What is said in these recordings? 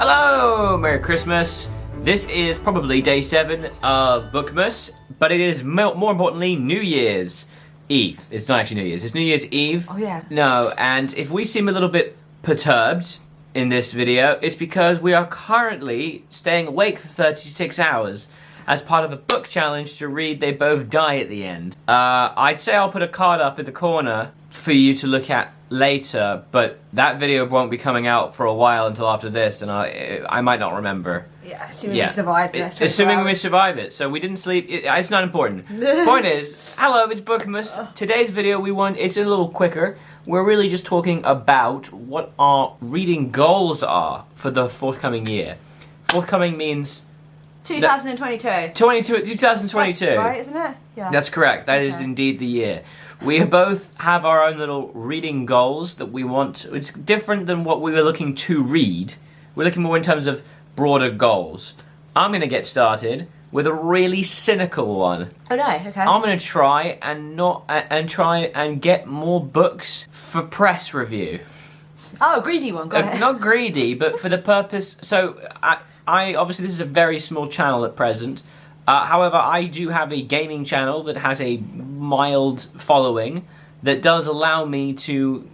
Hello, Merry Christmas. This is probably day 7 of Bookmas, but it is more importantly New Year's Eve. It's not actually New Year's, it's New Year's Eve. Oh yeah. No, and if we seem a little bit perturbed in this video, it's because we are currently staying awake for 36 hours as part of a book challenge to read They Both Die at the End. I'd say I'll put a card up in the corner for you to look at later, but that video won't be coming out for a while until after this, and I might not remember. Yeah, assuming we survive. Assuming we survive it. So we didn't sleep. It's not important. Point is, hello, it's Bookmas. Today's video it's a little quicker. We're really just talking about what our reading goals are for the forthcoming year. Forthcoming means 2022. 2022. That's right, isn't it? Yeah. That's correct. That is indeed the year. We both have our own little reading goals that we want. It's different than what we were looking to read. We're looking more in terms of broader goals. I'm going to get started with a really cynical one. Oh no, okay. I'm going to try and get more books for press review. Oh, a greedy one. Go ahead. Not greedy, but for the purpose. So I obviously this is a very small channel at present. However, I do have a gaming channel that has a mild following that does allow me to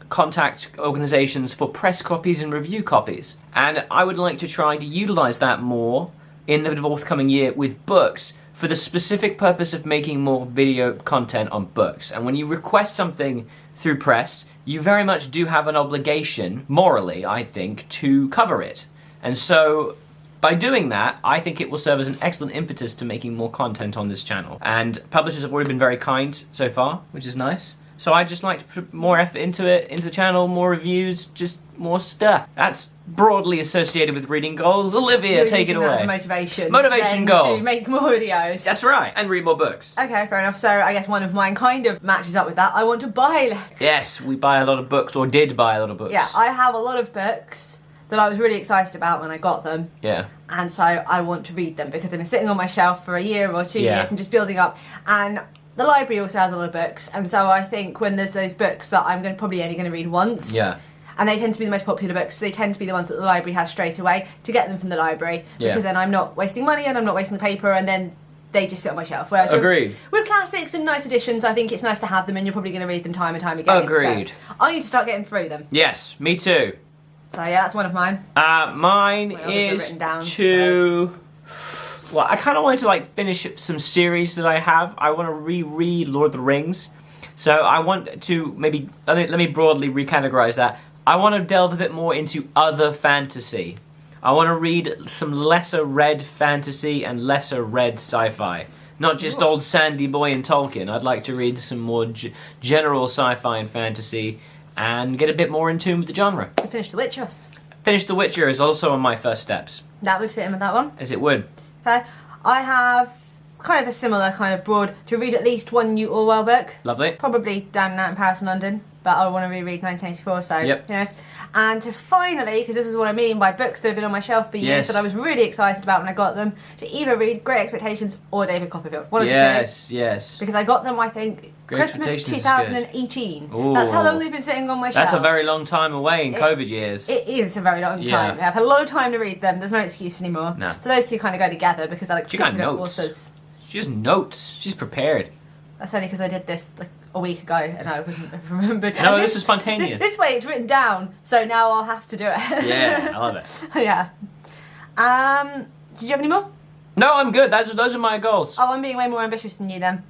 contact organizations for press copies and review copies. And I would like to try to utilize that more in the forthcoming year with books for the specific purpose of making more video content on books. And when you request something through press, you very much do have an obligation, morally, I think, to cover it. And so by doing that, I think it will serve as an excellent impetus to making more content on this channel. And publishers have already been very kind so far, which is nice. So I'd just like to put more effort into the channel, more reviews, just more stuff. That's broadly associated with reading goals. Olivia, take it away. That's a motivation. Motivation goal. To make more videos. That's right, and read more books. Okay, fair enough. So I guess one of mine kind of matches up with that. I want to buy less. Yes, we buy a lot of books, or did buy a lot of books. Yeah, I have a lot of books that I was really excited about when I got them. Yeah. And so I want to read them because they've been sitting on my shelf for a year or 2 years and just building up. And the library also has a lot of books, and so I think when there's those books that I'm probably only going to read once, and they tend to be the most popular books, so they tend to be the ones that the library has straight away, to get them from the library, because then I'm not wasting money and I'm not wasting the paper, and then they just sit on my shelf. Whereas Agreed. With classics and nice editions, I think it's nice to have them, and you're probably going to read them time and time again. Agreed. But I need to start getting through them. Yes, me too. So yeah, that's one of mine. Mine is to... Well, I kind of wanted to finish some series that I have. I want to reread Lord of the Rings. So I want to maybe... Let me broadly recategorize that. I want to delve a bit more into other fantasy. I want to read some lesser read fantasy and lesser read sci-fi. Not just old Sandy Boy and Tolkien. I'd like to read some more general sci-fi and fantasy and get a bit more in tune with the genre. I finished The Witcher. Finish The Witcher is also on my first steps. That would fit in with that one. As it would. Okay, I have kind of a similar kind of broad to read at least one new Orwell book. Lovely. Probably Down and Out in Paris and London, but I want to reread 1984, so yes. And to finally, because this is what I mean by books that have been on my shelf for years that I was really excited about when I got them, to either read Great Expectations or David Copperfield. One of the two. Yes. Because I got them, I think, Christmas 2018. That's how long they've been sitting on my shelf. That's a very long time away in COVID years. It is a very long time. I've had a lot of time to read them. There's no excuse anymore. No. So those two kind of go together because they're like she got notes. authors. She has notes. She's prepared. That's only because I did this a week ago and I wouldn't have remembered. No, this is spontaneous. This way it's written down, so now I'll have to do it. Yeah, I love it. Yeah. Did you have any more? No, I'm good. Those are my goals. Oh, I'm being way more ambitious than you then.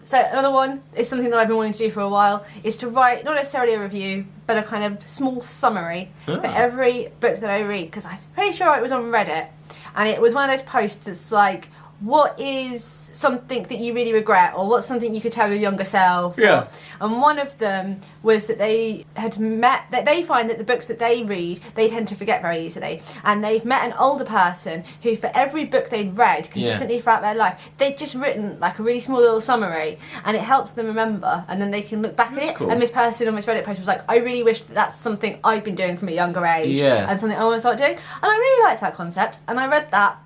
So another one is something that I've been wanting to do for a while, is to write, not necessarily a review, but a kind of small summary for every book that I read, because I'm pretty sure it was on Reddit, and it was one of those posts that's like, what is something that you really regret, or what's something you could tell your younger self? Yeah. And one of them was that they find that the books that they read, they tend to forget very easily. And they've met an older person who, for every book they'd read consistently throughout their life, they'd just written like a really small little summary, and it helps them remember, and then they can look back at it. Cool. And this person on this Reddit post was like, I really wish that that's something I'd been doing from a younger age, and something I want to start doing. And I really liked that concept, and I read that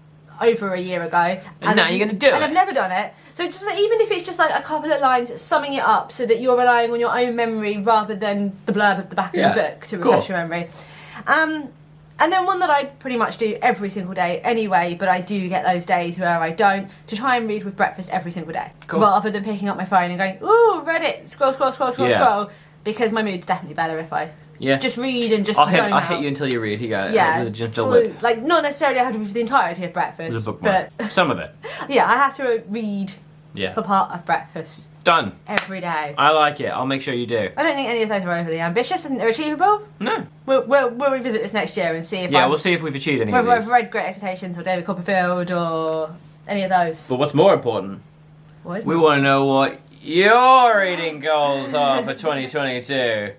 over a year ago, and now you're going to do it. And I've never done it, so just like, even if it's just like a couple of lines summing it up, so that you're relying on your own memory rather than the blurb at the back of the book to refresh your memory. And then one that I pretty much do every single day anyway, but I do get those days where I don't, to try and read with breakfast every single day. Cool. Rather than picking up my phone and going, ooh, Reddit, scroll, scroll, scroll, scroll, Yeah. scroll. Because my mood's definitely better if I just read and just I'll zone out. hit you until you read. You got it. Yeah, With a gentle so, lip. like, not necessarily I have to read for the entirety of breakfast, There's a bookmark. but Some of it. yeah, I have to read Yeah. for part of breakfast Done. every day. I like it. I'll make sure you do. I don't think any of those are overly ambitious and they're achievable. No. We'll revisit this next year and see if Yeah, we'll see if we've achieved any of whether I've these. read Great Expectations or David Copperfield or any of those. But what's more important, What is we want to know what your reading goals are for 2022.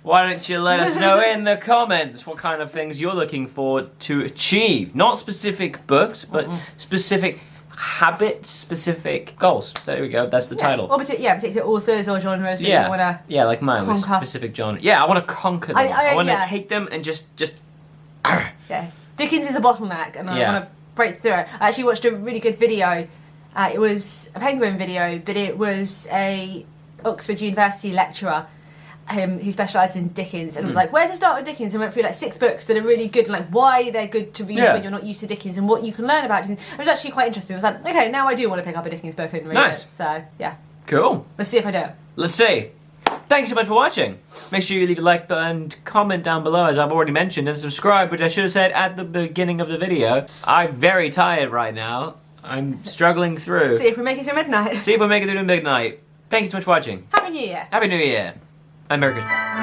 Why don't you let us know in the comments what kind of things you're looking forward to achieve? Not specific books, but specific habits, specific goals. There we go. That's the title. Or particular authors or genres that you want to. Yeah, like mine with conquer. specific genre. Yeah, I want to conquer them. I want to take them and just. Yeah, Dickens is a bottleneck, and I Yeah. want to break through it. I actually watched a really good video. It was a Penguin video, but it was a Oxford University lecturer who specialised in Dickens, and was like, where to start with Dickens, and went through like 6 books that are really good, and like why they're good to read when you're not used to Dickens, and what you can learn about Dickens. It was actually quite interesting. It was like, okay, now I do want to pick up a Dickens book and read it. So yeah, Cool. let's see if I do. Let's see. Thanks so much for watching. Make sure you leave a like button and comment down below, as I've already mentioned, and subscribe, which I should have said at the beginning of the video. I'm very tired right now. I'm struggling through. See if we make it to midnight. See if we make it through to midnight. Thank you so much for watching. Happy New Year. Happy New Year. And Merry Christmas.